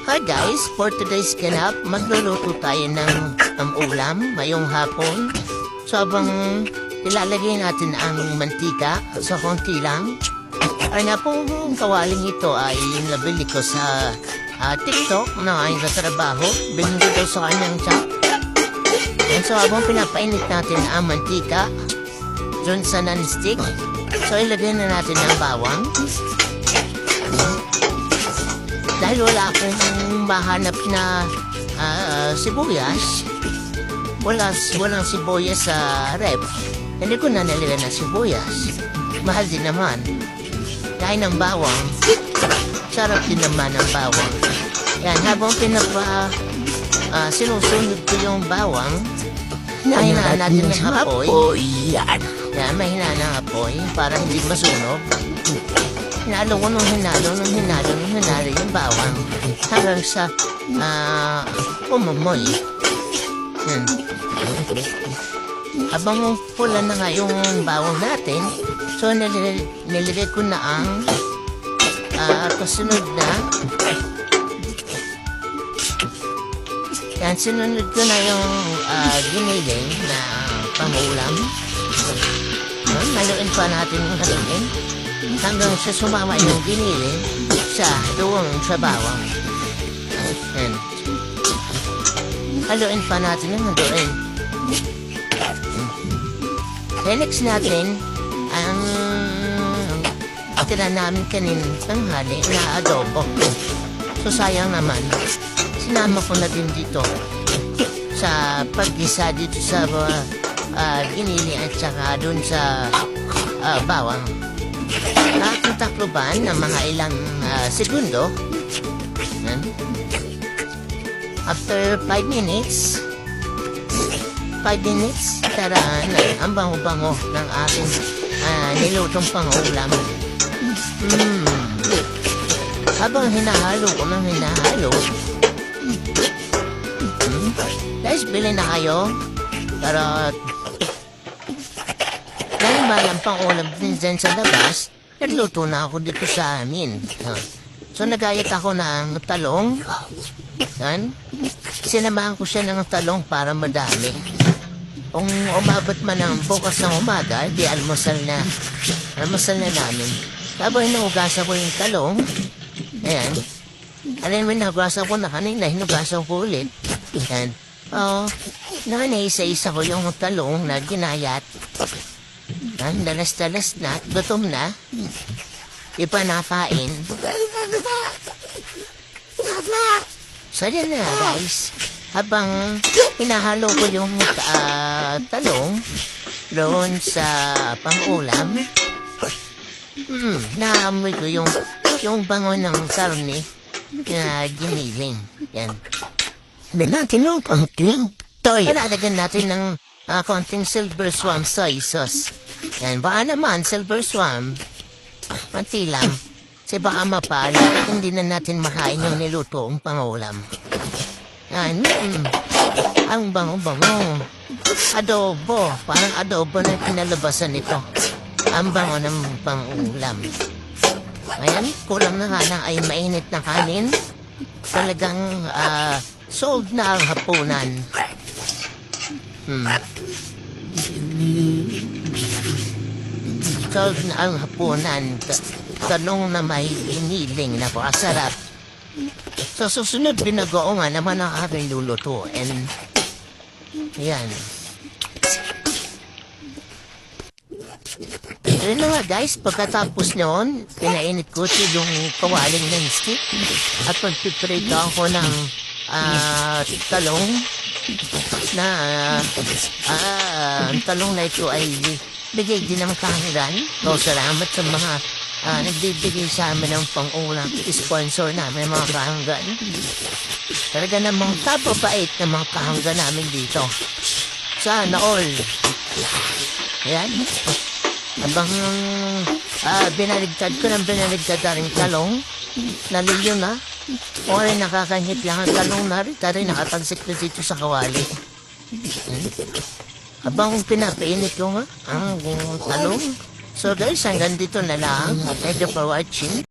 Hi guys, for today's ganap, magluluto tayo ng ulam ngayong hapon. So habang ilalagay natin ang mantika sa konti lang, ay nga pong kawaling ito ay nabili ko sa TikTok na aking katrabaho. Binili ko daw sa kanyang shop. And so habang pinapainit natin ang mantika dun sa non-stick, so ilagay na natin ang bawang. Dahil wala akong mahanap na sibuyas, walang sibuyas sa rep, hindi ko na nalagyan ng sibuyas. Mahal din naman. Dahil ng bawang, sarap din naman ang bawang. Yan, habang sinusunod ko yung bawang, mahinaan natin ng apoy. Yan, mahinaan ng apoy para hindi masunog. Hinalo ko nung hinalo yung bawang hanggang sa umumoy. Yan. Habang pula na nga yung bawang natin, so nilagay ko na ang kasunod na. Yan, sinunod ko na yung giniling na pangulam. Haluin pa natin yung haluin hanggang sa sumama yung giniling doon sa bawang. Yan. Haluin pa natin yung haluin. Next natin ang tira namin kaninang tanghali na adobo. So sayang naman, sinama ko na din dito sa paggisa dito sa giniling at saka dun sa bawang. Aking takloban ng mga ilang segundo. After 5 minutes, tara na ang bango-bango ng aking nilutong pangulam. Habang hinahalo ko ng hinahalo, guys, bilhin na kayo para dahil malang pangulam din dyan sa labas, nagluto na ako dito sa amin. So nagayat ako ng talong. Yan. Sinamahan ko siya ng talong para madami. Kung umabot man ng bukas ng umaga, di almusal na namin. Tapos hinugasan ko yung talong. Ayan. Alin mo, hinugasan ko na kanina, hinugasan ko ulit. Ayan. Nakanaisa-isa ko yung talong na ginayat. Dalas-dalas na, gutom na. Ipanakain. So yan na guys, habang hinahalo ko yung talong doon sa pangulam, naamoy ko yung bango ng karne na giniling. Yan. Then natin yung konting toy. Palalagan natin ng konting Silver Swan soy sauce. Yan, baka naman Silver Swan, panti lang. Kasi baka mapala, hindi na natin makain yung nilutoong pangulam. Yan, ang bango-bango. Adobo, parang adobo na pinalabasan nito. Ang bango ng pangulam. Ayan, kulang na nga lang ay mainit na kanin. Talagang sold na ang hapunan. Sold na ang hapunan. Talong na may giniling na pakasarap. So susunod binagoong nga naman ang aking luluto. And yan. Yun na nga guys, pagkatapos noon, pinainit ko yung kawaling ng stick at magpiprito ako ng talong na ang talong na ito ay bigay din ng kahiran. So salamat sa mga nagbibigay sa amin ng pang-ulam, sponsor namin mga kahanggan. Talaga namang kapabait ng mga kahanggan namin dito. Sana all. Ayan. Habang binaligtad ko ng binaligtad na rin talong, naliyo na. O rin nakakahit lang ang talong na rin, tayo nakatansik na dito sa kawali. Habang pinapainit ko nga ang talong. So guys, hanggang dito na lang. Thank you for watching.